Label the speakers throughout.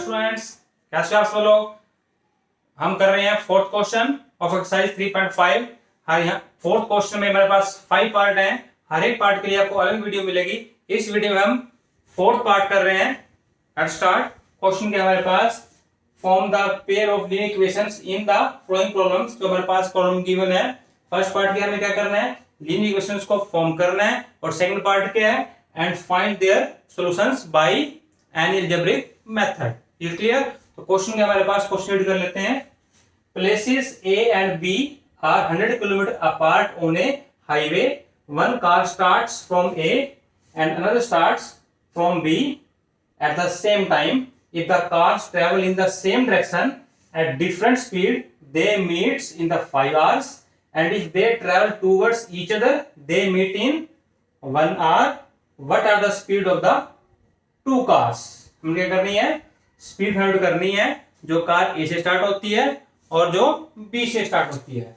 Speaker 1: Students, कैसे आप सब लोग। हम कर रहे हैं फोर्थ क्वेश्चन ऑफ एक्सरसाइज 3.5। हाँ, यहाँ फोर्थ क्वेश्चन में हमारे पास 5 पार्ट हैं। हर एक पार्ट के लिए आपको अलग वीडियो मिलेगी। इस वीडियो में हम फोर्थ पार्ट कर रहे हैं। Let's start. क्वेश्चन के हमारे पास form the pair of linear equations in the following problems. जो हमारे पास प्रॉब्लम गिवन है, फर्स्ट पार्ट के हमें क्या करना है, लीनियर इक्वेशंस को फॉर्म करना है, और सेकंड पार्ट क्या है, and find their solutions by an algebraic method. ये क्लियर। तो क्वेश्चन के हमारे पास क्वेश्चन रीड कर लेते हैं। Places A and B are 100 kilometre apart on a highway. One car starts from A and another starts from B at the same time. If the cars travel in the same direction at different speed, they meet in the 5 hours, and if they travel towards each other, they meet in 1 hour. What are the speed of the two cars? हमें क्या करनी है, speed find करनी है जो car ए से start होती है और जो बी से स्टार्ट होती है।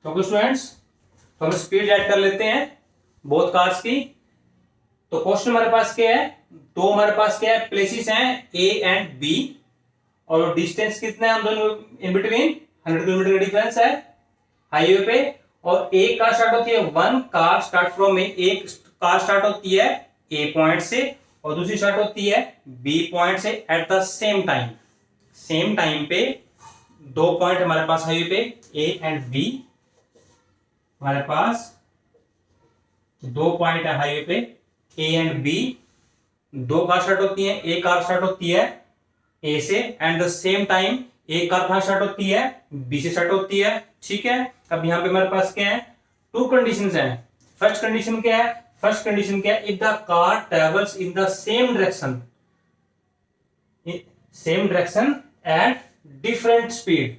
Speaker 1: तो स्टूडेंट्स, तो हम स्पीड ऐड कर लेते हैं बोथ कार्स की। तो क्वेश्चन हमारे पास क्या है, दो हमारे पास क्या है, प्लेसेस हैं ए एंड बी, और डिस्टेंस कितना है हम दोनों इन बिटवीन 100 किलोमीटर का डिफरेंस है हाईवे पे। और एक कार स्टार्ट होती है, वन कार स्टार्ट फ्रॉम ए, एक कार स्टार्ट होती है ए पॉइंट से और दूसरी स्टार्ट होती है बी पॉइंट से at the same time. Same time पे दो पॉइंट हमारे पास हाईवे पे ए एंड बी। हमारे पास दो पॉइंट है हाईवे पे ए एंड बी। दो कार स्टार्ट होती है, एक कार स्टार्ट होती है ए से, एंड द सेम टाइम एक कार कहां स्टार्ट होती है, बी से स्टार्ट होती है। ठीक है। अब यहां पे हमारे पास क्या है, टू कंडीशंस हैं। फर्स्ट कंडीशन क्या है, फर्स्ट कंडीशन क्या है, if the car travels in the same direction at different speed.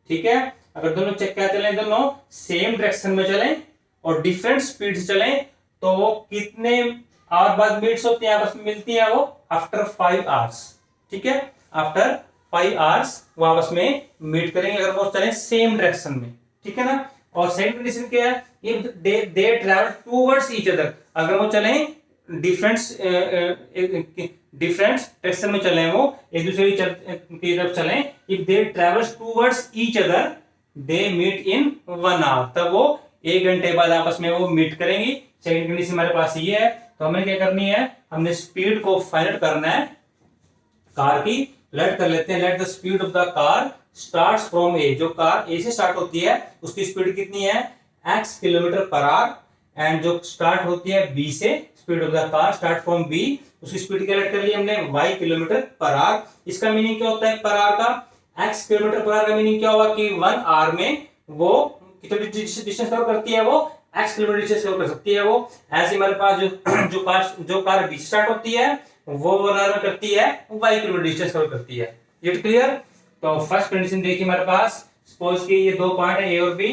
Speaker 1: ठीक है। अगर दोनों चेक क्या चले, दोनों सेम डायरेक्शन में चलें और डिफरेंट स्पीड से चलें, तो वो कितने आवर बाद मीट्स होती है, आपस में मिलती है, वो आफ्टर 5 आवर्स। ठीक है, आफ्टर 5 आवर्स वो आपस में मीट करेंगे अगर वो चलें सेम डायरेक्शन में। ठीक है ना। और सेकंड कंडीशन क्या है, if they travel towards each other, अगर वो चलें डिफरेंट डायरेक्शन में चलें, वो एक दूसरे की तरफ चलें, if they travels towards each other they meet in 1 hour, तब वो 1 घंटे बाद आपस में वो मीट करेंगी। सेकंड कंडीशन हमारे पास ये है। तो हमें क्या करनी है, हमने स्पीड को फाइंड आउट करना है कार की। लेट कर लेते हैं, let the speed of the car starts from A. जो कार ए से स्टार्ट होती है उसकी स्पीड कितनी है, x kilometre per hour, and जो स्टार्ट होती है बी से, speed of the car start from B, उसकी स्पीड कैलकुलेट कर ली हमने y किलोमीटर पर आवर। इसका मीनिंग क्या होता है पर आवर का, x किलोमीटर पर आवर का मीनिंग क्या होगा कि 1 आवर में वो कितनी डिस्टेंस कवर करती है, वो x किलोमीटर डिस्टेंस कवर कर सकती है वो। ऐसे हमारे पास जो कार बी स्टार्ट होती है वो 1 आवर में करती है y किलोमीटर डिस्टेंस कवर करती है। It clear. तो फर्स्ट कंडीशन देखिए हमारे पास, सपोज कि ये दो पॉइंट है ए और बी,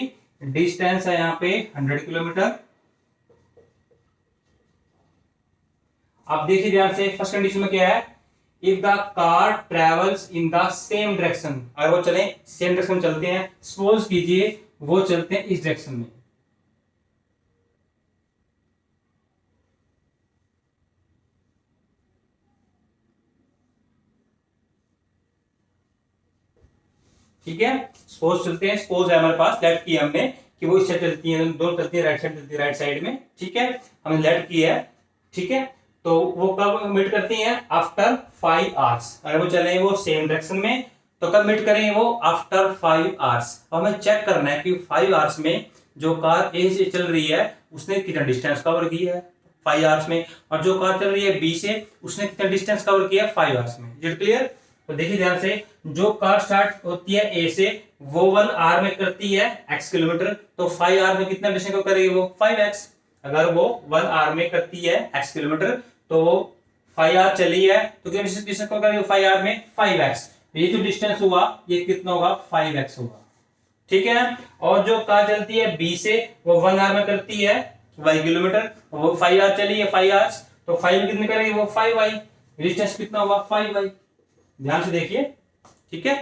Speaker 1: डिस्टेंस है यहाँ पे 100 किलोमीटर। अब देखिए ध्यान से, फर्स्ट कंडीशन में क्या है, if the car travels in the same direction, अगर वो चले सेम डायरेक्शन में चलते हैं, सपोज कीजिए वो चलते हैं इस डायरेक्शन में। ठीक है, सपोज चलते हैं, सपोज है हमारे पास, लेट किया हमने कि वो इससे चलती है, दोनों चलती है राइट साइड, चलती है राइट साइड में। ठीक है, हमने लेट किया है। ठीक है, तो वो कब मीट करती हैं, आफ्टर 5 आवर्स। अगर वो चले वो सेम डायरेक्शन में तो कब मीट करेंगे, वो आफ्टर 5 आवर्स। हमें चेक करना है कि 5 आवर्स में जो कार ए से चल रही है उसने कितना डिस्टेंस कवर किया है 5 आवर्स में, और जो कार चल रही है बी से उसने कितना डिस्टेंस कवर किया है 5 आवर्स में। Is it clear. तो देखिए ध्यान से, जो कार स्टार्ट होती है ए से वो 1 आवर में करती है x किलोमीटर, तो 5 आवर में कितना डिस्टेंस कवर करेगी वो 5x। अगर वो 1 आवर में करती है x किलोमीटर तो वो 5 आवर चली है तो कितना डिस्टेंस कवर करेगी 5 आवर में 5x। ये जो डिस्टेंस हुआ ये कितना होगा 5x होगा। ठीक है। और जो कार चलती है बी से वो 1 आवर में करती है y किलोमीटर, वो 5 आवर चली है 5 आवर्स, तो 5 में कितने करेगी वो 5y, डिस्टेंस कितना होगा 5y। ध्यान से देखिए। ठीक है,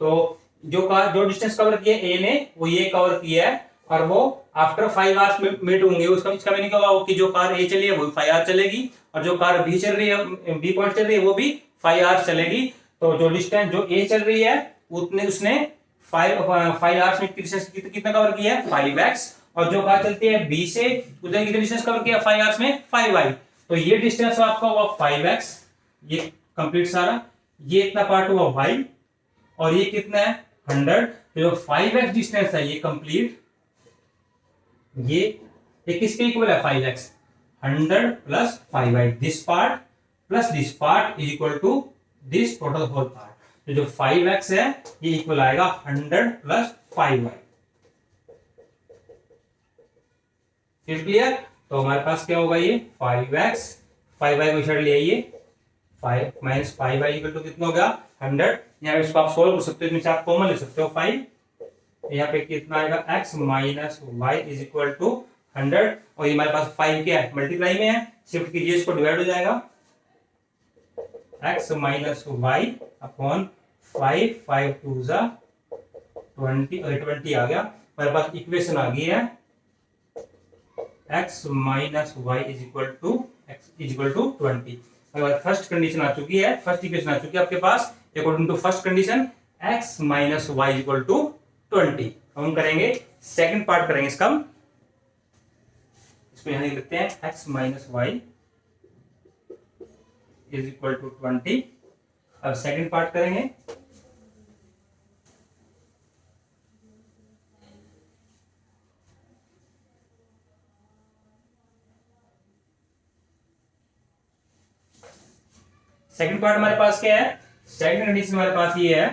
Speaker 1: तो जो डिस्टेंस कवर किया ए ने वो ये कवर किया है, और वो आफ्टर 5 आवर्स मीट होंगे। उसका इसका मीनिंग क्या होगा कि जो कार ए चली है वो 5 आवर चलेगी, और जो कार बी चल रही है, बी पॉइंट चल रही है, वो भी 5 आवर्स चलेगी। तो जो डिस्टेंस जो ए चल रही है उतने उसने 5 आवर्स में डिस्टेंस कितना कवर किया है 5x, और जो कार चलती है बी से उधर कितना डिस्टेंस कवर किया 5 आवर्स में 5y। तो ये डिस्टेंस आपका हुआ 5x, ये कंप्लीट सारा, ये इतना पार्ट हुआ y, और ये कितना है 100। तो जो 5x डिस्टेंस है ये कंप्लीट, ये किसके इक्वल है 5x, 100 plus 5y, this part plus this part is equal to this total whole part. तो जो 5x है ये इक्वल आएगा 100 प्लस 5y। क्लियर? तो हमारे पास क्या होगा ये 5x, 5y को छड़ लिया, ये 5 माइनस 5y इक्वल टू कितना होगा 100। यहाँ पे इसको आप सोल्व कर सकते हो, इसमें से आप कॉमन ले सकते हो 5, यहाँ पे कितना आएगा x minus Y is equal to 100, और ये हमारे पास 5 क्या है मल्टीप्लाई में है, शिफ्ट कीजिए इसको डिवाइड हो जाएगा, x माइनस वाई अपॉन 5, 5 2 जा 20 और 20 आ गया। हमारे पास इक्वेशन आ गई है x minus Y is equal to 20। अगर फर्स्ट कंडीशन आ चुकी है, फर्स्ट इक्वेशन आ चुकी है आपके पास, according to first condition x minus Y is equal to 20। हम करेंगे सेकंड पार्ट करेंगे इसका, इसको यहां लिख लेते हैं x minus Y is equal to 20। अब सेकंड पार्ट करेंगे, सेकंड पार्ट हमारे पास क्या है, सेकंड कंडीशन हमारे पास ये है,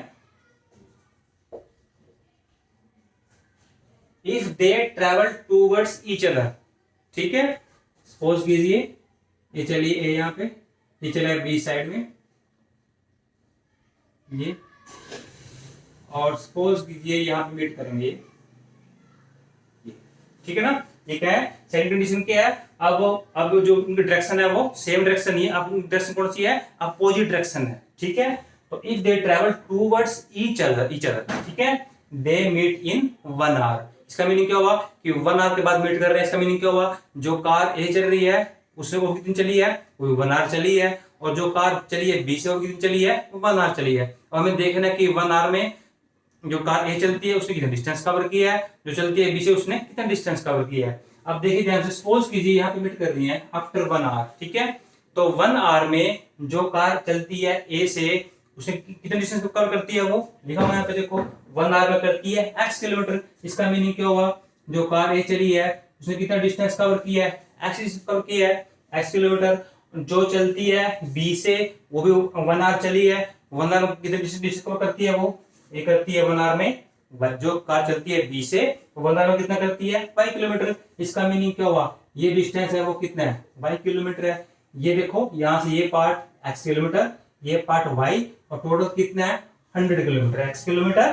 Speaker 1: if they travel towards each other. ठीक है, सपोज कीजिए ये चलिए ए यहां पे, ये चले बी साइड में ये, और सपोज कीजिए यहां पे मीट करेंगे ये। ठीक है ना, ये क्या है सेकंड कंडीशन क्या है, अब जो उनकी डायरेक्शन है वो सेम डायरेक्शन ही है, अब उनकी डायरेक्शन कौन सी है, अपोजिट डायरेक्शन है। ठीक है, तो if they travel towards each other, ठीक है, दे मीट इन 1 आवर। इसका मीनिंग क्या हुआ कि 1 आवर के बाद मीट कर रहे हैं। इसका मीनिंग क्या हुआ, जो कार ए चल रही है उससे वो कितनी चली है, वो 1 आवर चली है, और जो कार चली है बी से वो कितनी चली है, वो 1 आवर चली है। और हमें देखना है कि 1 आवर में जो कार ए चलती है उसने कितना डिस्टेंस कवर किया है, जो चलती है बी से उसने कितना डिस्टेंस कवर किया है। अब देखिए ध्यान से, सपोज कीजिए यहाँ पे मीट कर रही है आफ्टर 1 आवर। ठीक है, तो 1 आवर में जो कार चलती है ए से उसने कितना डिस्टेंस कवर करती है, वो लिखा हुआ है यहाँ पे देखो, 1 आवर में करती है x किलोमीटर। इसका मीनिंग क्या हुआ, जो कार ए चली है उसने कितना डिस्टेंस कवर किया है, x कवर किया है x किलोमीटर। जो चलती है बी से वो भी 1 आवर चली है, 1 आवर कितना डिस्टेंस कवर करती है, वो ये करती है 1 आवर में, जो कार चलती है बी से 1 आवर में कितना करती है 5 किलोमीटर। इसका मीनिंग क्या हुआ, ये डिस्टेंस है वो कितना है 5 किलोमीटर है। ये देखो यहाँ से ये पार्ट x किलोमीटर, ये पार्ट y, और टोटल कितना है 100 kilometre. x kilometre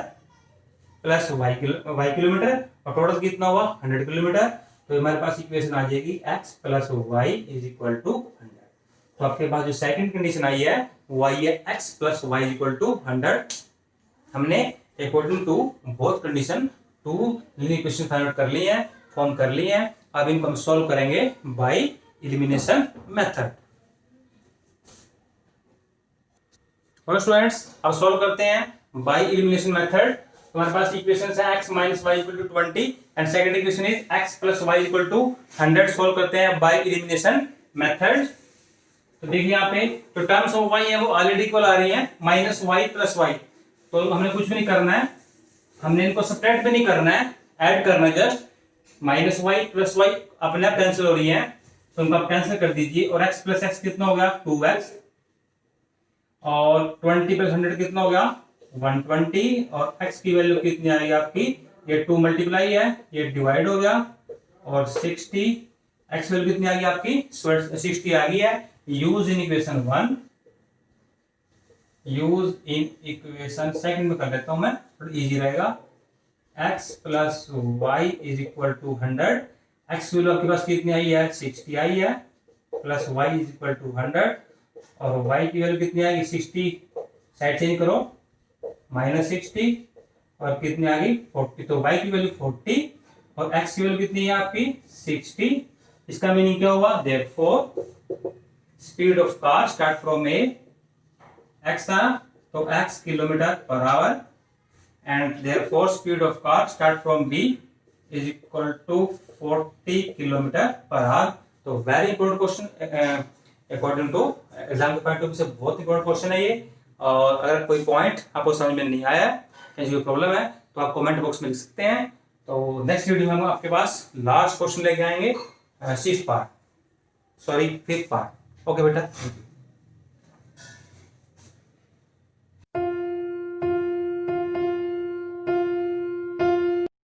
Speaker 1: plus y kilometre, और टोटल कितना हुआ 100 किलोमीटर। तो हमारे पास इक्वेशन आ जाएगी x plus Y is equal to 100। तो आपके पास जो सेकंड कंडीशन आई है वो आई है x plus Y is equal to 100। हमने according to both condition 2 linear equation find out कर लिए हैं, फॉर्म कर लिए हैं। अब इनको हम सॉल्व करेंगे बाय एलिमिनेशन मेथड। और स्टूडेंट्स अब सॉल्व करते हैं बाय एलिमिनेशन मेथड। हमारे पास इक्वेशन है x minus Y equal to 20 and second equation is x plus Y equal to 100। Solve करते हैं बाय एलिमिनेशन मेथड। तो देखिए यहाँ पे जो टर्म्स ऑफ y है वो ऑलरेडी इक्वल आ रही है माइनस वाई प्लस वाई। तो हमने कुछ भी नहीं करना है, हमने इनको सेपरेट भी नहीं करना है, ऐड करना है just. Minus Y plus Y अपने आप कैंसिल हो रही है, तो उनको आप कैंसिल कर दीजिए। और x प्लस x कितना हो गया 2x, और 20 प्लस 100 कितना हो गया 120, और x की वैल्यू कितनी आएगी आपकी, ये 2 मल्टीप्लाई है, ये डिवाइड हो गया, और 60 x वैल्यू कितनी आ गई आपकी 60 आ गई है। Use in equation 1, use in equation second में कर देता हूं मैं, थोड़ा इजी रहेगा। x plus Y is equal to 100, x की वैल्यू आपके पास कितनी आई है 60 आई है, plus y is equal to 100, और y की वैल्यू कितनी आएगी 60, साइड चेंज करो माइनस 60, और कितनी आ गई 40। तो y की वैल्यू 40 और x की वैल्यू कितनी है आपकी 60। इसका मीनिंग क्या हुआ, therefore speed of car start from A, x था तो x kilometre per hour, and therefore speed of car start from b is equal to 40 kilometre per hour. तो very important question according to exam के point of view से बहुत important question है ये। और अगर कोई पॉइंट आपको समझ में नहीं आया है, कोई प्रॉब्लम है, तो आप कमेंट बॉक्स में लिख सकते हैं। तो नेक्स्ट वीडियो में हम आपके पास लास्ट क्वेश्चन लेके आएंगे, 5th पार्ट। ओके बेटा।